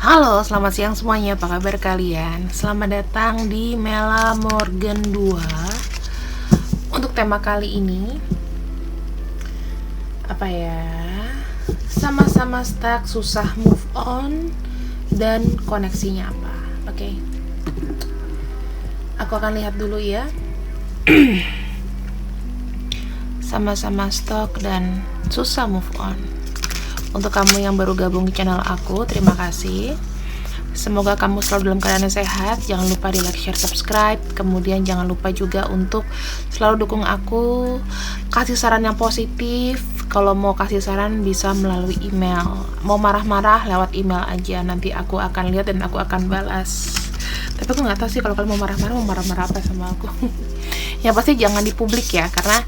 Halo, selamat siang semuanya. Apa kabar kalian? Selamat datang di Mela Morgan 2. Untuk tema kali ini apa ya? Sama-sama stuck, susah move on, dan koneksinya apa? Oke. Aku akan lihat dulu ya. Sama-sama stuck dan susah move on. Untuk kamu yang baru gabung di channel aku, terima kasih. Semoga kamu selalu dalam keadaan yang sehat. Jangan lupa di like, share, subscribe. Kemudian jangan lupa juga untuk selalu dukung aku, kasih saran yang positif. Kalau mau kasih saran bisa melalui email. Mau marah-marah lewat email aja. Nanti aku akan lihat dan aku akan balas. Tapi aku nggak tahu sih kalau kalian mau marah-marah apa sama aku. Yang pasti jangan di publik ya, karena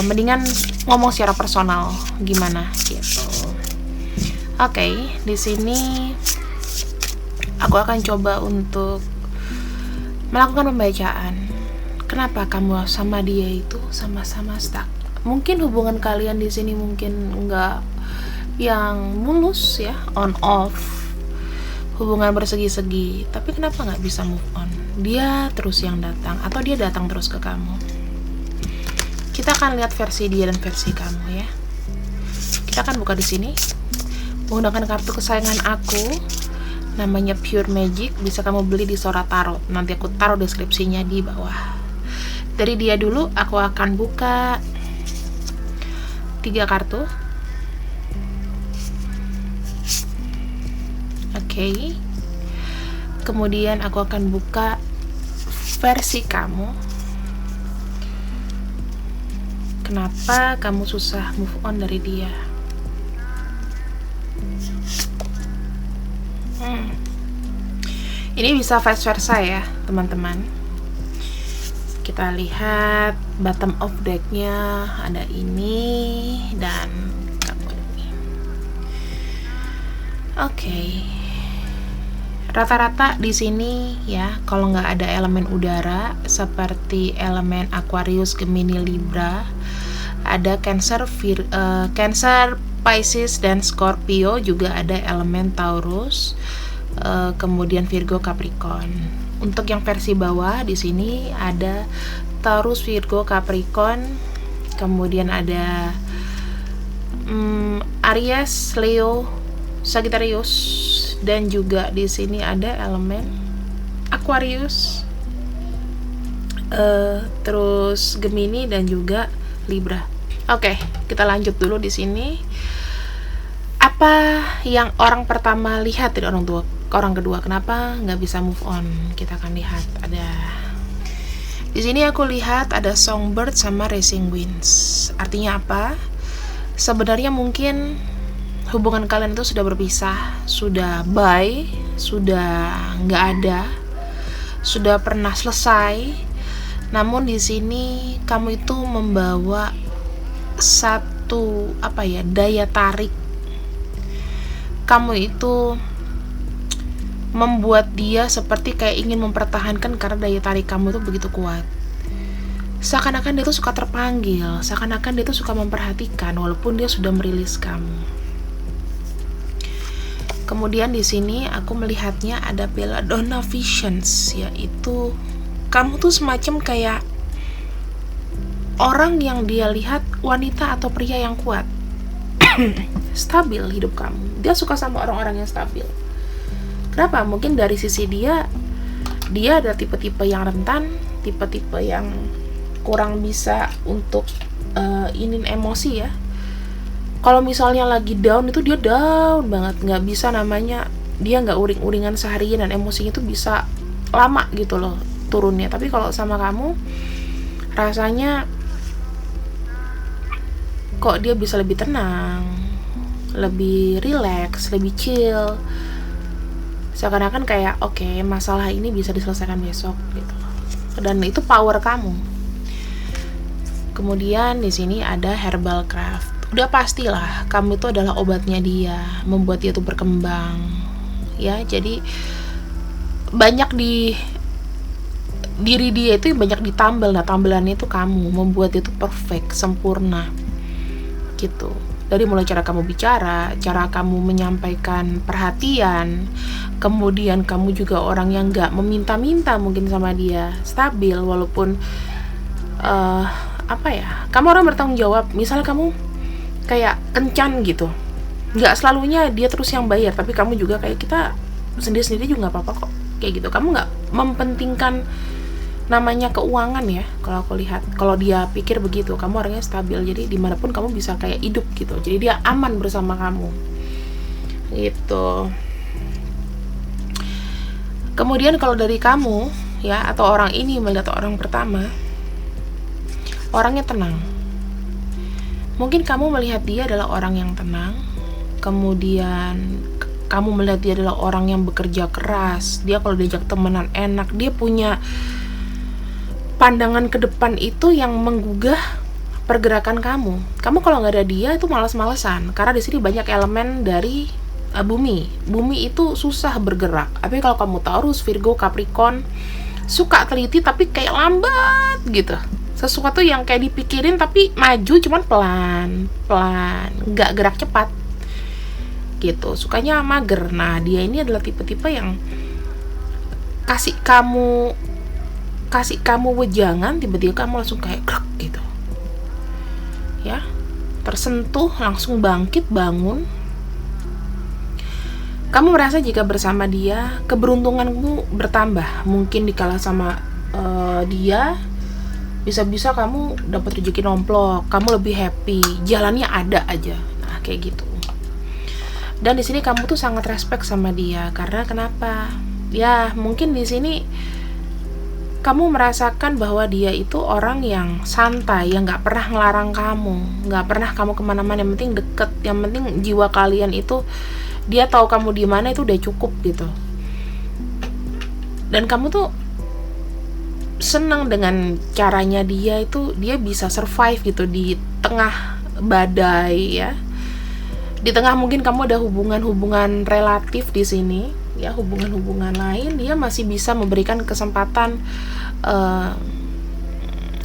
mendingan ngomong secara personal gimana gitu. Oke, di sini aku akan coba untuk melakukan pembacaan. Kenapa kamu sama dia itu sama-sama stuck? Mungkin hubungan kalian di sini mungkin nggak yang mulus ya, on off, hubungan bersegi-segi. Tapi kenapa nggak bisa move on? Dia terus yang datang atau dia datang terus ke kamu? Kita akan lihat versi dia dan versi kamu ya. Kita akan buka di sini menggunakan kartu kesayangan aku, namanya Pure Magic. Bisa kamu beli di Sora Tarot. Nanti aku taruh deskripsinya di bawah. Dari dia dulu aku akan buka 3 kartu. Oke. Kemudian aku akan buka versi kamu. Kenapa kamu susah move on dari dia? Ini bisa vice versa ya, teman-teman. Kita lihat bottom of deck-nya ada ini dan kamu ini. Oke. Rata-rata di sini ya, kalau nggak ada elemen udara seperti elemen Aquarius, Gemini, Libra, ada Cancer, Cancer, Pisces dan Scorpio, juga ada elemen Taurus, kemudian Virgo, Capricorn. Untuk yang versi bawah di sini ada Taurus, Virgo, Capricorn, kemudian ada Aries, Leo, Sagittarius, dan juga di sini ada elemen Aquarius, terus Gemini dan juga Libra. Oke, kita lanjut dulu di sini. Apa yang orang pertama lihat dari orang kedua? Kenapa nggak bisa move on? Kita akan lihat. Ada di sini aku lihat ada Songbird sama Racing Winds. Artinya apa? Sebenarnya mungkin hubungan kalian itu sudah berpisah, sudah bye, sudah nggak ada, sudah pernah selesai. Namun di sini kamu itu membawa satu daya tarik. Kamu itu membuat dia seperti kayak ingin mempertahankan karena daya tarik kamu itu begitu kuat. Seakan-akan dia tuh suka terpanggil, seakan-akan dia tuh suka memperhatikan walaupun dia sudah merilis kamu. Kemudian di sini aku melihatnya ada Belladonna Visions, yaitu kamu tuh semacam kayak orang yang dia lihat wanita atau pria yang kuat. Stabil hidup kamu. Dia suka sama orang-orang yang stabil. Kenapa? Mungkin dari sisi dia ada tipe-tipe yang rentan, tipe-tipe yang kurang bisa untuk inin emosi ya. Kalau misalnya lagi down itu dia down banget, nggak bisa namanya dia nggak uring-uringan seharian dan emosinya itu bisa lama gitu loh turunnya. Tapi kalau sama kamu rasanya kok dia bisa lebih tenang, lebih relax, lebih chill. Seakan-akan kayak oke, masalah ini bisa diselesaikan besok gitu. Dan itu power kamu. Kemudian di sini ada Herbal Craft. Udah pastilah kamu itu adalah obatnya dia, membuat dia tuh berkembang. Ya, jadi banyak di diri dia itu banyak ditambal. Nah, tambelannya itu kamu, membuat dia tuh perfect, sempurna. Gitu. Dari mulai cara kamu bicara, cara kamu menyampaikan perhatian, kemudian kamu juga orang yang gak meminta-minta mungkin sama dia, stabil, walaupun kamu orang bertanggung jawab. Misalnya kamu kayak kencan gitu, gak selalunya dia terus yang bayar, tapi kamu juga kayak kita sendiri-sendiri juga gak apa-apa kok, kayak gitu. Kamu gak mempentingkan namanya keuangan ya, kalau aku lihat. Kalau dia pikir begitu, kamu orangnya stabil, jadi dimanapun kamu bisa kayak hidup gitu, jadi dia aman bersama kamu gitu. Kemudian kalau dari kamu ya, atau orang ini melihat orang pertama, orangnya tenang. Mungkin kamu melihat dia adalah orang yang tenang, kemudian kamu melihat dia adalah orang yang bekerja keras. Dia kalau diajak temenan enak, dia punya pandangan ke depan itu yang menggugah pergerakan kamu. Kamu kalau nggak ada dia itu malas-malesan, karena di sini banyak elemen dari bumi. Bumi itu susah bergerak. Tapi kalau kamu Taurus, Virgo, Capricorn, suka teliti tapi kayak lambat gitu. Sesuatu yang kayak dipikirin tapi maju cuman pelan-pelan, nggak gerak cepat gitu. Sukanya mager. Nah, dia ini adalah tipe-tipe yang kasih kamu wejangan, tiba-tiba kamu langsung kayak krek gitu ya, tersentuh, langsung bangkit, bangun. Kamu merasa jika bersama dia keberuntunganmu bertambah. Mungkin dikala sama dia bisa-bisa kamu dapat rezeki nomplok, kamu lebih happy, jalannya ada aja. Nah, kayak gitu. Dan di sini kamu tuh sangat respect sama dia. Karena kenapa? Ya, mungkin di sini kamu merasakan bahwa dia itu orang yang santai, yang gak pernah ngelarang kamu, gak pernah kamu kemana-mana, yang penting deket, yang penting jiwa kalian itu, dia tahu kamu di mana itu udah cukup gitu. Dan kamu tuh senang dengan caranya dia itu, dia bisa survive gitu di tengah badai ya. Di tengah mungkin kamu ada hubungan-hubungan relatif di sini ya, hubungan-hubungan lain, dia masih bisa memberikan kesempatan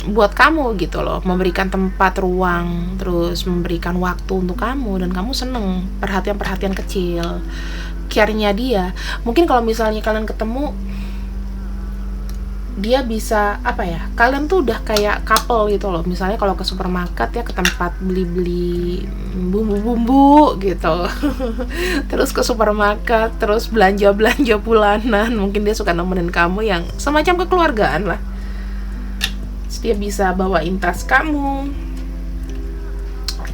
buat kamu gitu loh, memberikan tempat, ruang, terus memberikan waktu untuk kamu, dan kamu seneng perhatian-perhatian kecil, care-nya dia. Mungkin kalau misalnya kalian ketemu, dia bisa kalian tuh udah kayak couple gitu loh. Misalnya kalau ke supermarket ya, ke tempat beli-beli bumbu-bumbu gitu terus ke supermarket, terus belanja-belanja bulanan, mungkin dia suka nemenin kamu yang semacam kekeluargaan lah. Terus dia bisa bawain tas kamu.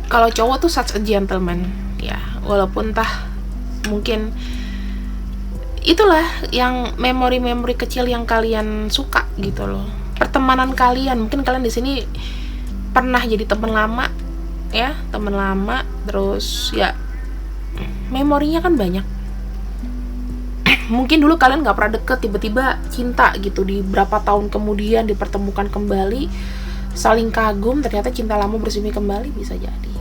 Kalau cowok tuh such a gentleman ya, walaupun mungkin itulah yang memori-memori kecil yang kalian suka gitu loh. Pertemanan kalian, mungkin kalian di sini pernah jadi teman lama ya, teman lama, terus ya memorinya kan banyak. Mungkin dulu kalian gak pernah deket, tiba-tiba cinta gitu, di berapa tahun kemudian dipertemukan kembali, saling kagum, ternyata cinta lama bersemi kembali, bisa jadi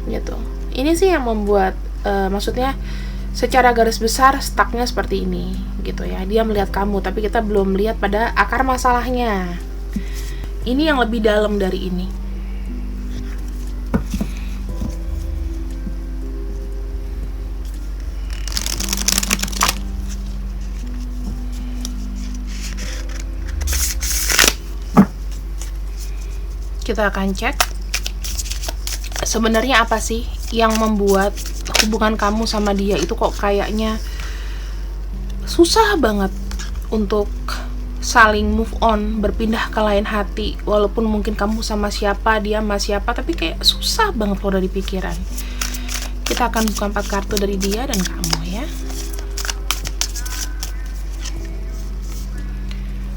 gitu. Ini sih yang membuat maksudnya secara garis besar stucknya seperti ini gitu ya. Dia melihat kamu, tapi kita belum melihat pada akar masalahnya. Ini yang lebih dalam dari ini. Kita akan cek sebenarnya apa sih yang membuat hubungan kamu sama dia itu kok kayaknya susah banget untuk saling move on, berpindah ke lain hati. Walaupun mungkin kamu sama siapa, dia sama siapa, tapi kayak susah banget kalau dari pikiran. Kita akan buka 4 kartu dari dia dan kamu ya.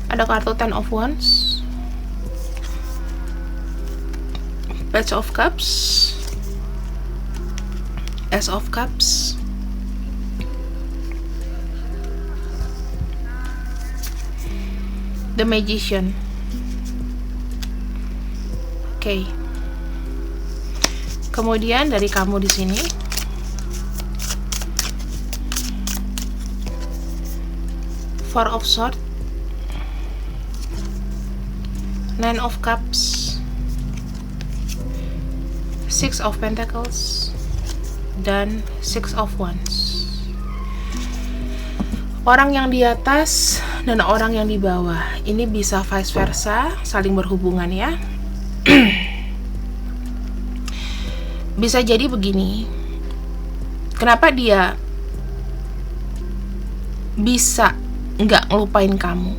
Ada kartu Ten of Wands, Page of Cups, Ace of Cups, The Magician. Oke. Kemudian dari kamu di sini, Four of Swords, Nine of Cups, Six of Pentacles dan Six of Wands. Orang yang di atas dan orang yang di bawah. Ini bisa vice versa, saling berhubungan ya. Bisa jadi begini. Kenapa dia bisa nggak ngelupain kamu?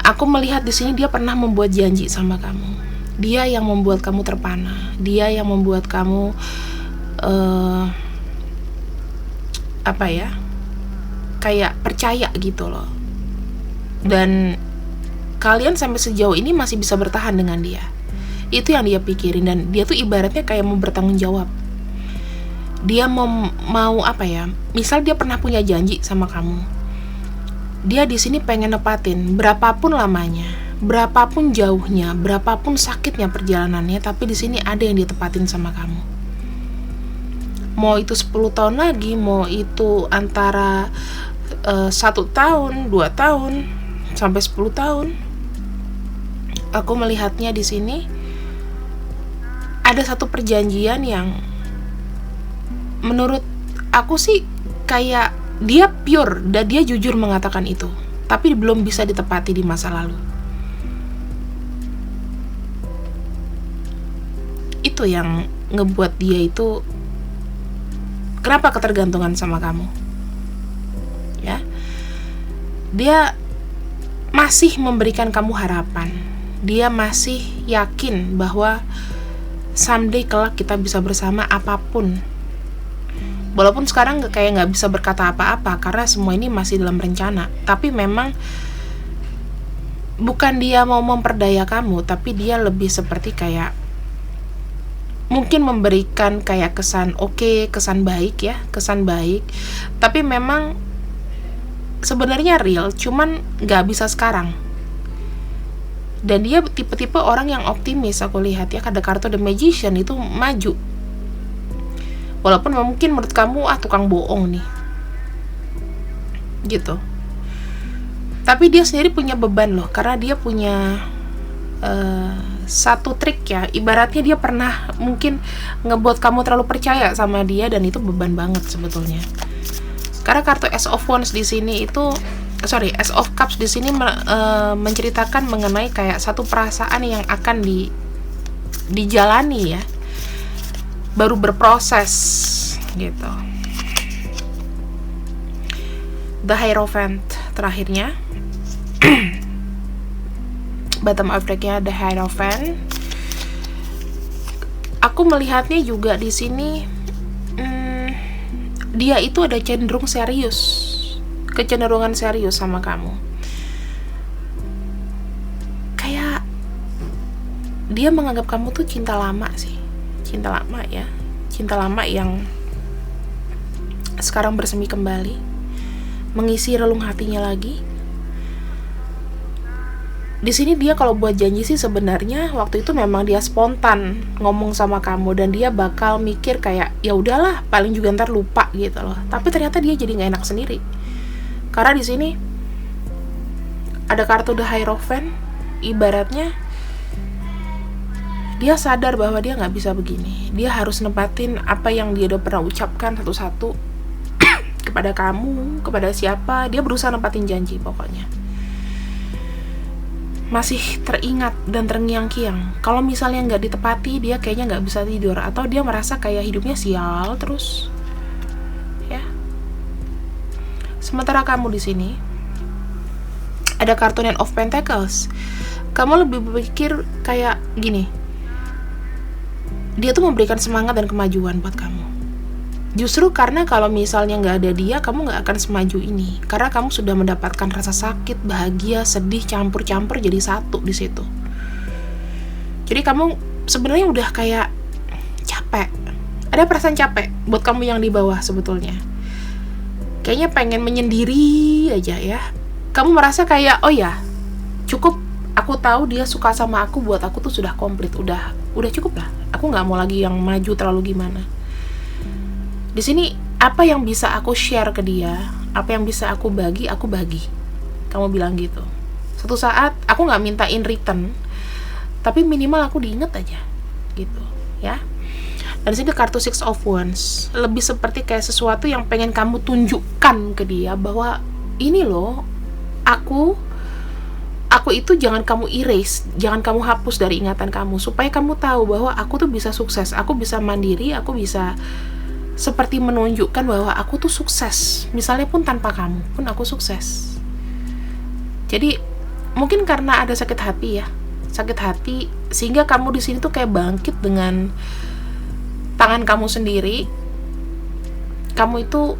Aku melihat di sini dia pernah membuat janji sama kamu. Dia yang membuat kamu terpana. Dia yang membuat kamu kayak percaya gitu loh. Dan kalian sampai sejauh ini masih bisa bertahan dengan dia. Itu yang dia pikirin, dan dia tuh ibaratnya kayak mau bertanggung jawab. Dia mau misal dia pernah punya janji sama kamu. Dia di sini pengen nepatin, berapapun lamanya, berapapun jauhnya, berapapun sakitnya perjalanannya, tapi di sini ada yang ditepatin sama kamu. Mau itu 10 tahun lagi, mau itu antara 1 tahun, 2 tahun, sampai 10 tahun. Aku melihatnya di sini ada satu perjanjian yang menurut aku sih kayak dia pure dan dia jujur mengatakan itu, tapi belum bisa ditepati di masa lalu. Itu yang ngebuat dia itu kenapa ketergantungan sama kamu. Ya. Dia masih memberikan kamu harapan. Dia masih yakin bahwa someday kelak kita bisa bersama apapun. Walaupun sekarang kayak nggak bisa berkata apa-apa karena semua ini masih dalam rencana. Tapi memang bukan dia mau memperdaya kamu, tapi dia lebih seperti kayak mungkin memberikan kayak kesan kesan baik ya, kesan baik. Tapi memang sebenarnya real, cuman nggak bisa sekarang. Dan dia tipe-tipe orang yang optimis, aku lihat ya, ada kartu The Magician itu maju. Walaupun mungkin menurut kamu tukang bohong nih, gitu. Tapi dia sendiri punya beban loh, karena dia punya satu trik ya. Ibaratnya dia pernah mungkin ngebuat kamu terlalu percaya sama dia, dan itu beban banget sebetulnya. Karena kartu Ace of Wands di sini Ace of Cups di sini menceritakan mengenai kayak satu perasaan yang akan dijalani ya, baru berproses gitu. The Hierophant terakhirnya. Bottom of deck-nya The Hierophant. Aku melihatnya juga di sini dia itu ada cenderung serius, kecenderungan serius sama kamu. Kayak dia menganggap kamu tuh cinta lama sih, cinta lama ya, cinta lama yang sekarang bersemi kembali, mengisi relung hatinya lagi. Di sini dia kalau buat janji sih sebenarnya waktu itu memang dia spontan ngomong sama kamu, dan dia bakal mikir kayak ya udahlah, paling juga ntar lupa gitu loh. Tapi ternyata dia jadi nggak enak sendiri. Karena di sini ada kartu The Hierophant, ibaratnya dia sadar bahwa dia nggak bisa begini. Dia harus nempatin apa yang dia udah pernah ucapkan satu-satu kepada kamu, kepada siapa. Dia berusaha nempatin janji pokoknya. Masih teringat dan terngiang-ngiang. Kalau misalnya nggak ditepati, dia kayaknya nggak bisa tidur, atau dia merasa kayak hidupnya sial terus. Ya. Sementara kamu di sini ada kartu Nine of Pentacles. Kamu lebih berpikir kayak gini. Dia tuh memberikan semangat dan kemajuan buat kamu. Justru karena kalau misalnya nggak ada dia, kamu nggak akan semaju ini. Karena kamu sudah mendapatkan rasa sakit, bahagia, sedih, campur-campur jadi satu di situ. Jadi kamu sebenarnya udah kayak capek. Ada perasaan capek buat kamu yang di bawah sebetulnya. Kayaknya pengen menyendiri aja ya. Kamu merasa kayak, oh ya, cukup. Aku tahu dia suka sama aku, buat aku tuh sudah komplit, udah cukup lah. Aku nggak mau lagi yang maju terlalu gimana. Di sini apa yang bisa aku share ke dia, apa yang bisa aku bagi, kamu bilang gitu. Suatu saat aku nggak minta in return, tapi minimal aku diinget aja. gitu ya. Dan sini kartu Six of Wands lebih seperti kayak sesuatu yang pengen kamu tunjukkan ke dia bahwa ini loh, aku itu jangan kamu erase, jangan kamu hapus dari ingatan kamu, supaya kamu tahu bahwa aku tuh bisa sukses, aku bisa mandiri, aku bisa seperti menunjukkan bahwa aku tuh sukses, misalnya pun tanpa kamu pun aku sukses. Jadi mungkin karena ada sakit hati sehingga kamu di sini tuh kayak bangkit dengan tangan kamu sendiri. Kamu itu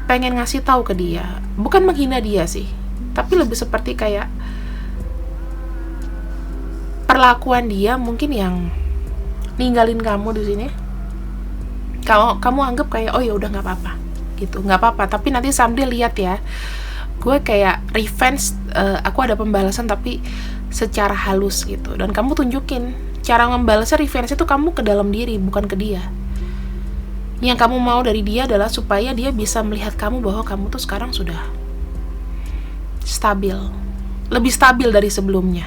pengen ngasih tahu ke dia, bukan menghina dia sih, tapi lebih seperti kayak perlakuan dia mungkin yang ninggalin kamu di sini. Kalau kamu anggap kayak oh ya udah nggak apa-apa gitu, nggak apa-apa, tapi nanti someday lihat ya, gue kayak revenge, aku ada pembalasan tapi secara halus gitu, dan kamu tunjukin cara membalasnya. Revenge itu kamu ke dalam diri, bukan ke dia. Yang kamu mau dari dia adalah supaya dia bisa melihat kamu bahwa kamu tuh sekarang sudah stabil, lebih stabil dari sebelumnya.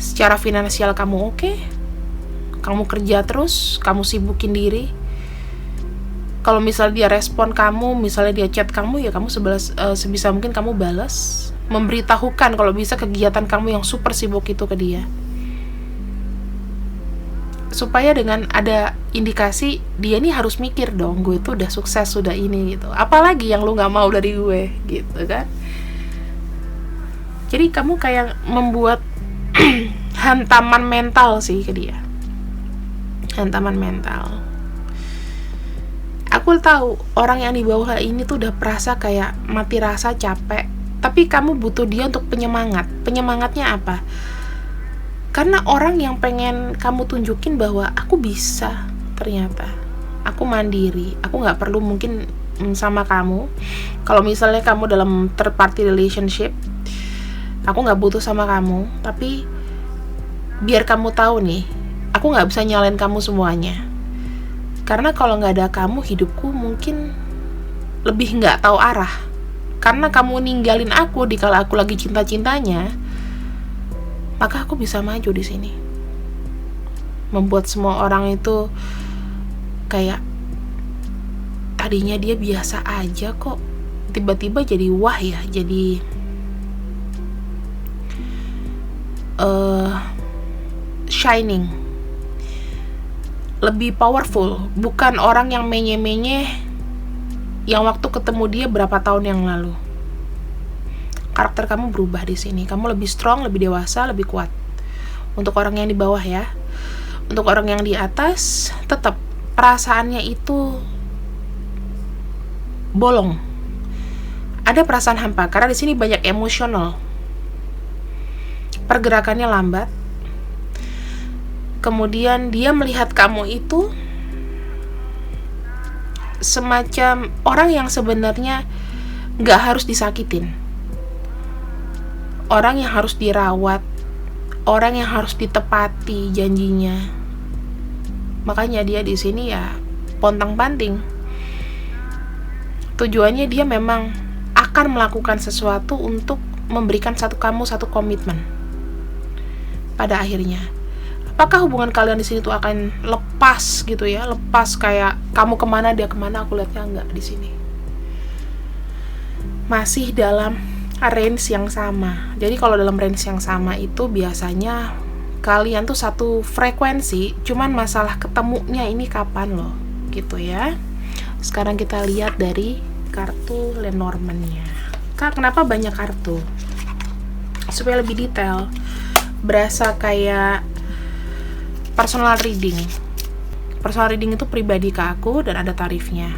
Secara finansial kamu oke, kamu kerja terus, kamu sibukin diri. Kalau misalnya dia respon kamu, misalnya dia chat kamu, ya kamu sebisa mungkin kamu balas, memberitahukan kalau bisa kegiatan kamu yang super sibuk itu ke dia, supaya dengan ada indikasi dia nih harus mikir dong, gue itu udah sukses, sudah ini gitu, apalagi yang lu nggak mau dari gue gitu kan. Jadi kamu kayak membuat hantaman mental sih ke dia, hantaman mental. Aku tahu orang yang di bawah ini tuh udah perasa kayak mati rasa, capek, tapi kamu butuh dia untuk penyemangat. Penyemangatnya apa? Karena orang yang pengen kamu tunjukin bahwa aku bisa, ternyata aku mandiri, aku nggak perlu mungkin sama kamu. Kalau misalnya kamu dalam third party relationship, aku nggak butuh sama kamu, tapi biar kamu tahu nih, aku nggak bisa nyalain kamu semuanya. Karena kalau nggak ada kamu, hidupku mungkin lebih nggak tahu arah. Karena kamu ninggalin aku di kala aku lagi cinta-cintanya, maka aku bisa maju di sini. Membuat semua orang itu kayak tadinya dia biasa aja kok, tiba-tiba jadi wah ya, jadi shining, lebih powerful, bukan orang yang menye-menye yang waktu ketemu dia berapa tahun yang lalu. Karakter kamu berubah di sini. Kamu lebih strong, lebih dewasa, lebih kuat. Untuk orang yang di bawah ya. Untuk orang yang di atas, tetap perasaannya itu bolong. Ada perasaan hampa karena di sini banyak emosional. Pergerakannya lambat. Kemudian dia melihat kamu itu semacam orang yang sebenarnya nggak harus disakitin, orang yang harus dirawat, orang yang harus ditepati janjinya. Makanya dia di sini ya pontang-panting. Tujuannya dia memang akan melakukan sesuatu untuk memberikan kamu satu komitmen. Pada akhirnya, apakah hubungan kalian di sini tuh akan lepas gitu ya? Lepas kayak kamu kemana dia kemana? Aku lihatnya enggak di sini. Masih dalam range yang sama. Jadi kalau dalam range yang sama itu biasanya kalian tuh satu frekuensi, cuman masalah ketemunya ini kapan loh, gitu ya. Sekarang kita lihat dari kartu Lenormand-nya. Kak, kenapa banyak kartu? Supaya lebih detail, berasa kayak personal reading. Personal reading itu pribadi ke aku dan ada tarifnya.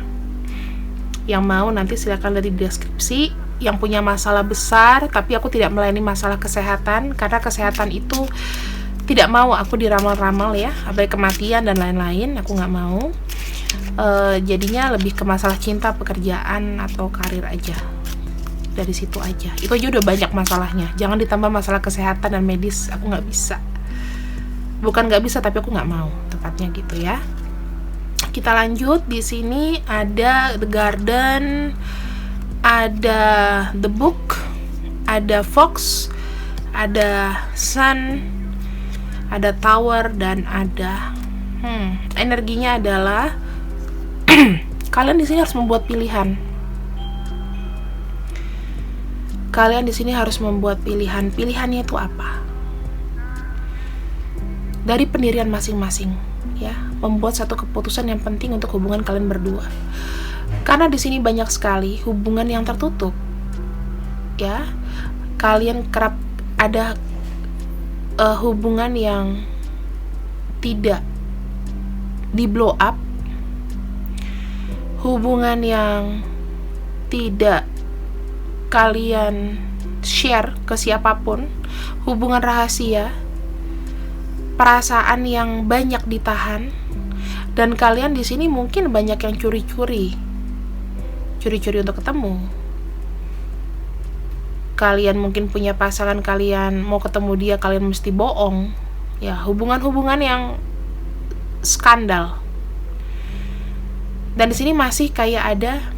Yang mau nanti silakan lihat di deskripsi. Yang punya masalah besar, tapi aku tidak melayani masalah kesehatan, karena kesehatan itu tidak mau aku diramal-ramal ya, apalagi kematian dan lain-lain, aku nggak mau. Jadinya lebih ke masalah cinta, pekerjaan, atau karir aja. Dari situ aja. Itu aja udah banyak masalahnya. Jangan ditambah masalah kesehatan dan medis, aku nggak bisa. Bukan nggak bisa, tapi aku nggak mau, tepatnya gitu ya. Kita lanjut. Di sini ada The Garden, ada The Book, ada Fox, ada Sun, ada Tower, dan ada energinya adalah kalian di sini harus membuat pilihan. Kalian di sini harus membuat pilihan. Pilihannya itu apa? Dari pendirian masing-masing, ya, membuat satu keputusan yang penting untuk hubungan kalian berdua. Karena di sini banyak sekali hubungan yang tertutup, ya. Kalian kerap ada hubungan yang tidak di blow up, hubungan yang tidak kalian share ke siapapun, hubungan rahasia, perasaan yang banyak ditahan, dan kalian di sini mungkin banyak yang curi-curi untuk ketemu. Kalian mungkin punya pasangan, kalian mau ketemu dia, kalian mesti bohong. Ya, hubungan-hubungan yang skandal. Dan di sini masih kayak ada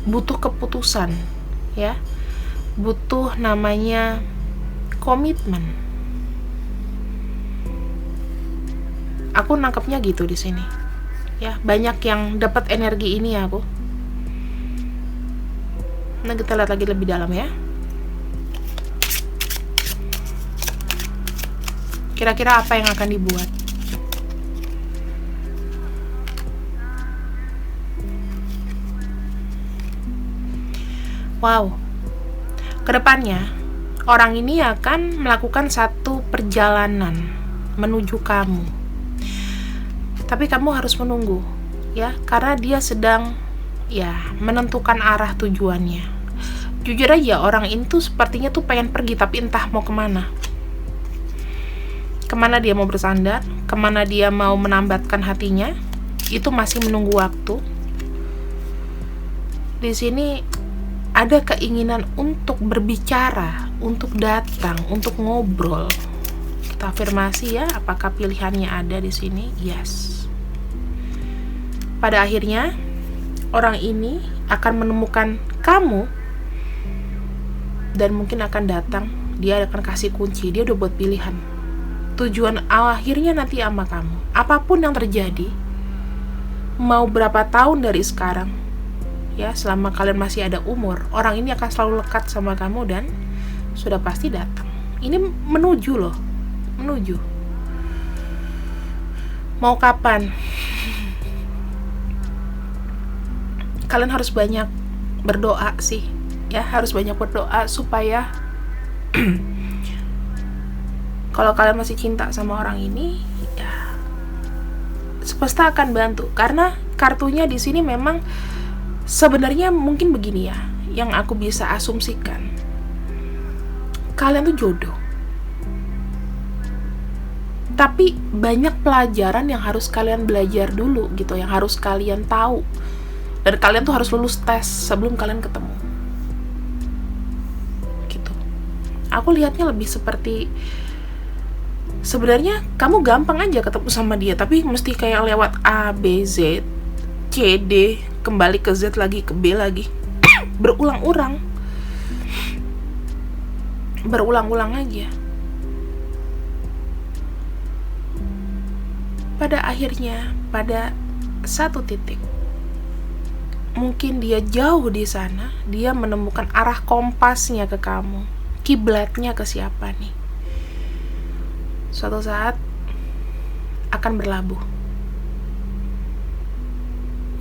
butuh keputusan, ya, butuh namanya komitmen. Aku nangkepnya gitu di sini, ya. Banyak yang dapat energi ini aku. Nah, kita lihat lagi lebih dalam, ya. Kira-kira apa yang akan dibuat? Wow, kedepannya orang ini akan melakukan satu perjalanan menuju kamu. Tapi kamu harus menunggu, ya, karena dia sedang, ya, menentukan arah tujuannya. Jujur aja, orang ini tuh sepertinya tuh pengen pergi, tapi entah mau kemana. Kemana dia mau bersandar, kemana dia mau menambatkan hatinya, itu masih menunggu waktu. Di sini ada keinginan untuk berbicara, untuk datang, untuk ngobrol. Kita afirmasi, ya, apakah pilihannya ada di sini? Yes. Pada akhirnya, orang ini akan menemukan kamu dan mungkin akan datang. Dia akan kasih kunci. Dia udah buat pilihan. Tujuan akhirnya nanti sama kamu. Apapun yang terjadi, mau berapa tahun dari sekarang, ya, selama kalian masih ada umur, orang ini akan selalu lekat sama kamu dan sudah pasti datang. Ini menuju loh, menuju. Mau kapan? Kalian harus banyak berdoa sih, ya, harus banyak berdoa supaya kalau kalian masih cinta sama orang ini, ya, semesta akan bantu. Karena kartunya di sini memang sebenarnya mungkin begini, ya, yang aku bisa asumsikan. Kalian tuh jodoh. Tapi banyak pelajaran yang harus kalian belajar dulu gitu, yang harus kalian tahu. Dan kalian tuh harus lulus tes sebelum kalian ketemu. Gitu. Aku lihatnya lebih seperti, sebenarnya kamu gampang aja ketemu sama dia, tapi mesti kayak lewat A, B, Z, C, D, kembali ke Z lagi, ke B lagi. Berulang-ulang aja. Pada akhirnya, pada satu titik, mungkin dia jauh di sana, dia menemukan arah kompasnya ke kamu, kiblatnya ke siapa nih. Suatu saat akan berlabuh.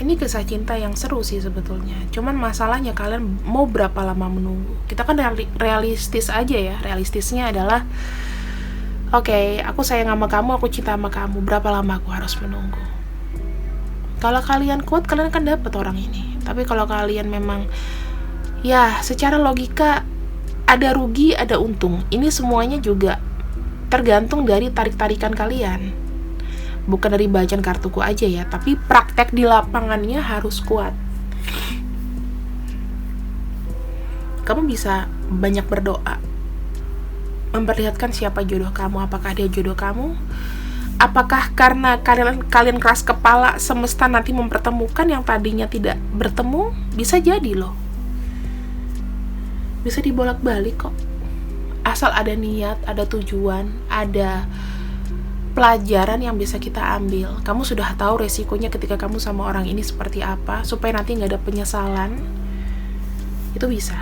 Ini kisah cinta yang seru sih sebetulnya. Cuman masalahnya kalian mau berapa lama menunggu. Kita kan realistis aja, ya. Realistisnya adalah, oke, aku sayang sama kamu, aku cinta sama kamu. Berapa lama aku harus menunggu? Kalau kalian kuat, kalian akan dapat orang ini. Tapi kalau kalian memang, ya, secara logika ada rugi, ada untung. Ini semuanya juga tergantung dari tarik-tarikan kalian. Bukan dari bacaan kartuku aja, ya, tapi praktek di lapangannya harus kuat. Kamu bisa banyak berdoa, memperlihatkan siapa jodoh kamu. Apakah dia jodoh kamu? Apakah karena kalian keras kepala, semesta nanti mempertemukan yang tadinya tidak bertemu? Bisa jadi loh. Bisa dibolak-balik kok. asal ada niat, ada tujuan, ada pelajaran yang bisa kita ambil. Kamu sudah tahu resikonya ketika kamu sama orang ini seperti apa, supaya nanti nggak ada penyesalan. Itu bisa.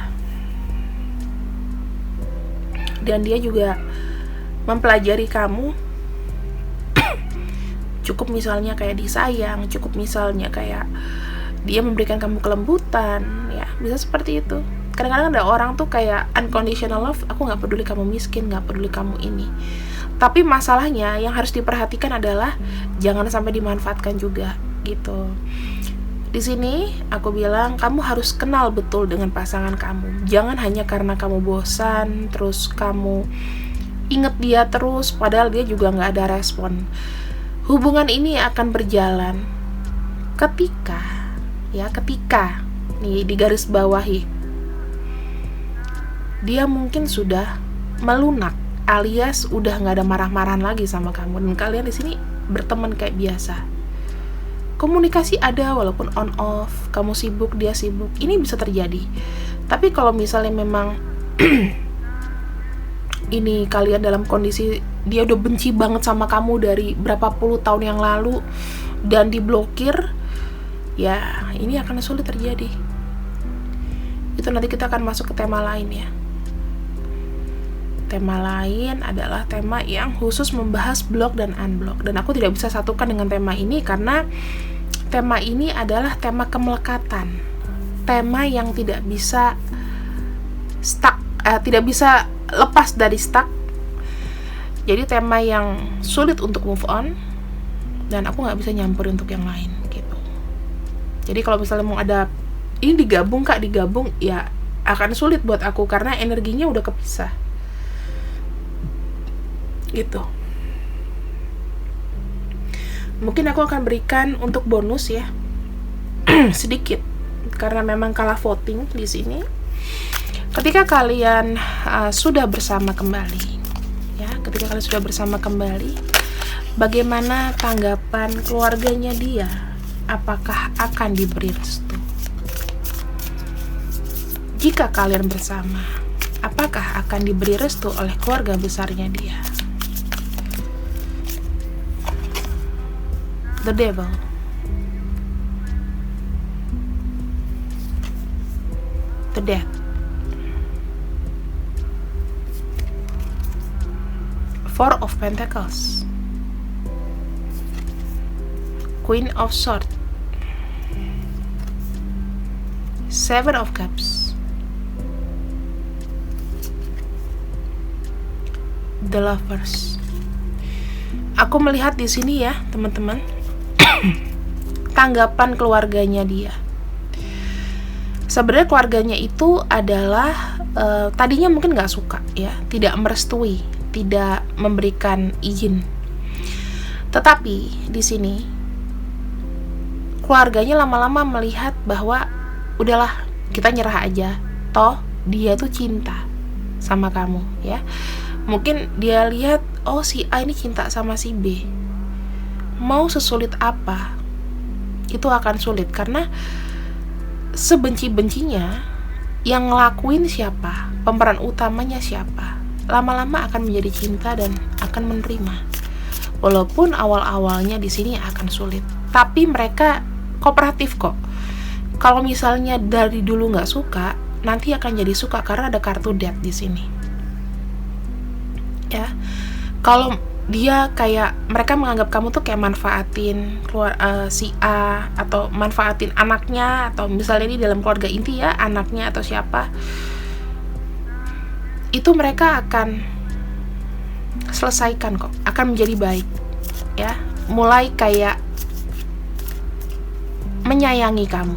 Dan dia juga mempelajari kamu. Cukup misalnya kayak disayang, cukup misalnya kayak dia memberikan kamu kelembutan, ya bisa seperti itu. Kadang-kadang ada orang tuh kayak unconditional love, aku nggak peduli kamu miskin, nggak peduli kamu ini. Tapi masalahnya yang harus diperhatikan adalah jangan sampai dimanfaatkan juga gitu. Di sini aku bilang kamu harus kenal betul dengan pasangan kamu. Jangan hanya karena kamu bosan, terus kamu inget dia terus, padahal dia juga nggak ada respon. Hubungan ini akan berjalan ketika nih di garis bawahi, dia mungkin sudah melunak, alias udah nggak ada marah-marahan lagi sama kamu, dan kalian di sini berteman kayak biasa. Komunikasi ada walaupun on off, kamu sibuk, dia sibuk, ini bisa terjadi. Tapi kalau misalnya memang ini kalian dalam kondisi dia udah benci banget sama kamu dari berapa puluh tahun yang lalu dan diblokir, ya ini akan sulit terjadi. Itu nanti kita akan masuk ke tema lain ya. Tema lain adalah tema yang khusus membahas block dan unblock, dan aku tidak bisa satukan dengan tema ini karena tema ini adalah tema kemelekatan, tema yang tidak bisa stuck, tidak bisa lepas dari stuck. Jadi tema yang sulit untuk move on, dan aku nggak bisa nyampur untuk yang lain gitu. Jadi kalau misalnya mau ada ini digabung ya akan sulit buat aku karena energinya udah kepisah gitu. Mungkin aku akan berikan untuk bonus ya sedikit karena memang kalah voting di sini. Ketika kalian sudah bersama kembali ya, bagaimana tanggapan keluarganya dia? Apakah akan diberi restu? Jika kalian bersama, apakah akan diberi restu oleh keluarga besarnya dia? The Devil, the Death, Four of Pentacles, Queen of Swords, Seven of Cups, The Lovers. Aku melihat di sini ya, teman-teman, tanggapan keluarganya dia. Sebenarnya keluarganya itu adalah tadinya mungkin nggak suka ya, tidak merestui, tidak memberikan izin. Tetapi di sini keluarganya lama-lama melihat bahwa udahlah, kita nyerah aja, toh dia tuh cinta sama kamu ya. Mungkin dia lihat, oh si A ini cinta sama si B, mau sesulit apa itu akan sulit, karena sebenci-bencinya yang ngelakuin siapa, pemeran utamanya siapa, lama-lama akan menjadi cinta dan akan menerima. Walaupun awal-awalnya di sini akan sulit, tapi mereka kooperatif kok. Kalau misalnya dari dulu nggak suka, nanti akan jadi suka karena ada kartu death di sini. Ya, kalau dia kayak mereka menganggap kamu tuh kayak manfaatin si A atau manfaatin anaknya, atau misalnya ini dalam keluarga inti ya, anaknya atau siapa, itu mereka akan selesaikan kok, akan menjadi baik ya. Mulai kayak menyayangi kamu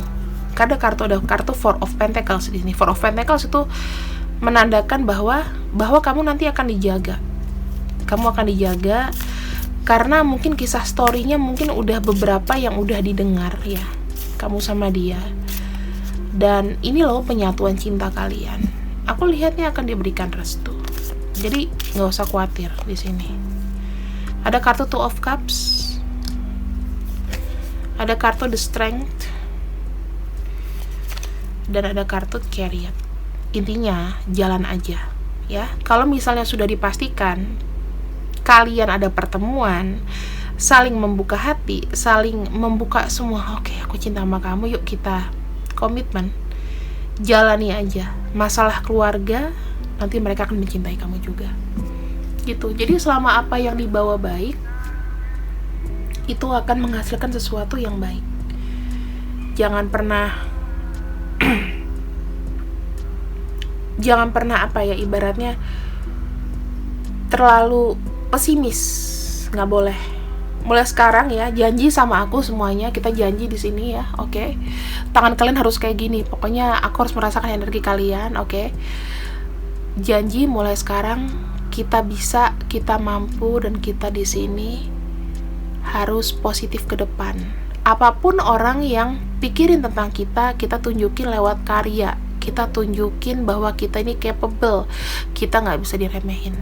karena ada kartu Four of Pentacles di sini. Four of Pentacles itu menandakan bahwa kamu nanti akan dijaga. Kamu akan dijaga karena mungkin kisah story-nya mungkin udah beberapa yang udah didengar ya, kamu sama dia. Dan ini loh penyatuan cinta kalian. Aku lihatnya akan diberikan restu. Jadi nggak usah khawatir di sini. Ada kartu Two of Cups, ada kartu The Strength, dan ada kartu Chariot. Intinya jalan aja ya. Kalau misalnya sudah dipastikan kalian ada pertemuan, saling membuka hati, saling membuka semua, oke, aku cinta sama kamu, yuk kita komitmen, jalani aja. Masalah keluarga, nanti mereka akan mencintai kamu juga, gitu. Jadi selama apa yang dibawa baik, itu akan menghasilkan sesuatu yang baik. Jangan pernah ibaratnya terlalu pesimis, nggak boleh. Mulai sekarang ya, janji sama aku semuanya, kita janji di sini ya, oke? Tangan kalian harus kayak gini, pokoknya aku harus merasakan energi kalian, oke? Janji mulai sekarang kita bisa, kita mampu, dan kita di sini harus positif ke depan. Apapun orang yang pikirin tentang kita, kita tunjukin lewat karya. Kita tunjukin bahwa kita ini capable, kita nggak bisa diremehin.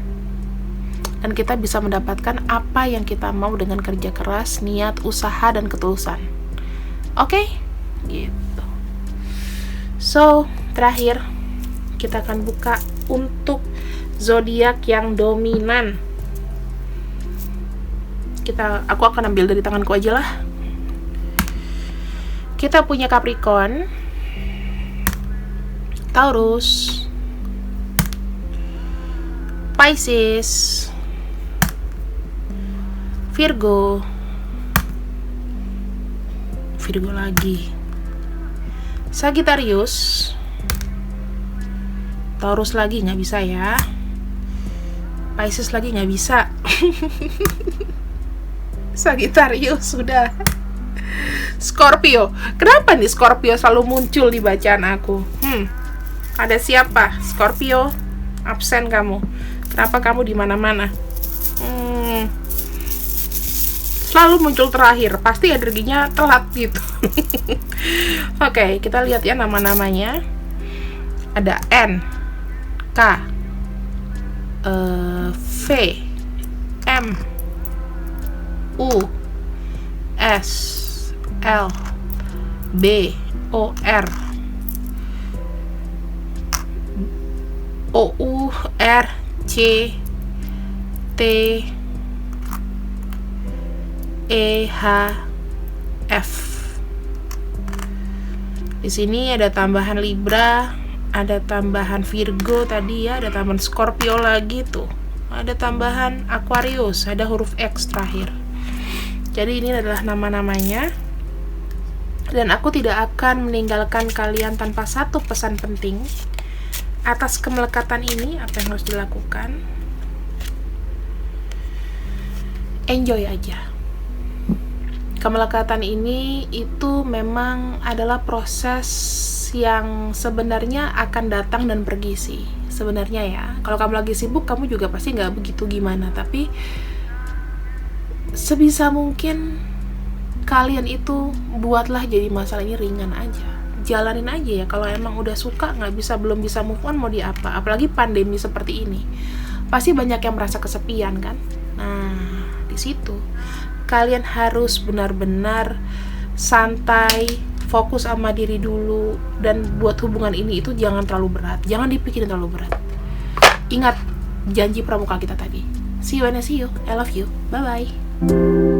Dan kita bisa mendapatkan apa yang kita mau dengan kerja keras, niat, usaha, dan ketulusan. Oke? Gitu. So, terakhir kita akan buka untuk zodiak yang dominan. Aku akan ambil dari tanganku aja lah. Kita punya Capricorn, Taurus, Pisces, Virgo lagi, Sagittarius, Taurus lagi nggak bisa ya, Pisces lagi nggak bisa, Sagittarius sudah, Scorpio. Kenapa nih Scorpio selalu muncul di bacaan aku? Ada siapa? Scorpio, absen kamu. Kenapa kamu di mana-mana? Selalu muncul terakhir, pasti energinya telat gitu. Oke, kita lihat ya nama-namanya. Ada N, K, V, M, U, S, L, B, O, R, O, U, R, C, T, E, H, F. Di sini ada tambahan Libra, ada tambahan Virgo tadi ya, ada tambahan Scorpio lagi tuh. Ada tambahan Aquarius, ada huruf X terakhir. Jadi ini adalah nama-namanya. Dan aku tidak akan meninggalkan kalian tanpa satu pesan penting. Atas kemelekatan ini, apa yang harus dilakukan? Enjoy aja. Kemelekatan ini itu memang adalah proses yang sebenarnya akan datang dan pergi sih. Sebenarnya ya, kalau kamu lagi sibuk, kamu juga pasti nggak begitu gimana. Tapi sebisa mungkin kalian itu buatlah jadi masalah ini ringan aja. Jalanin aja ya. Kalau emang udah suka, belum bisa move on, mau di apa? Apalagi pandemi seperti ini, pasti banyak yang merasa kesepian kan. Nah, di situ kalian harus benar-benar santai, fokus sama diri dulu, dan buat hubungan ini itu jangan terlalu berat, jangan dipikirin terlalu berat. Ingat janji pramuka kita tadi. See you when I see you. I love you. Bye bye.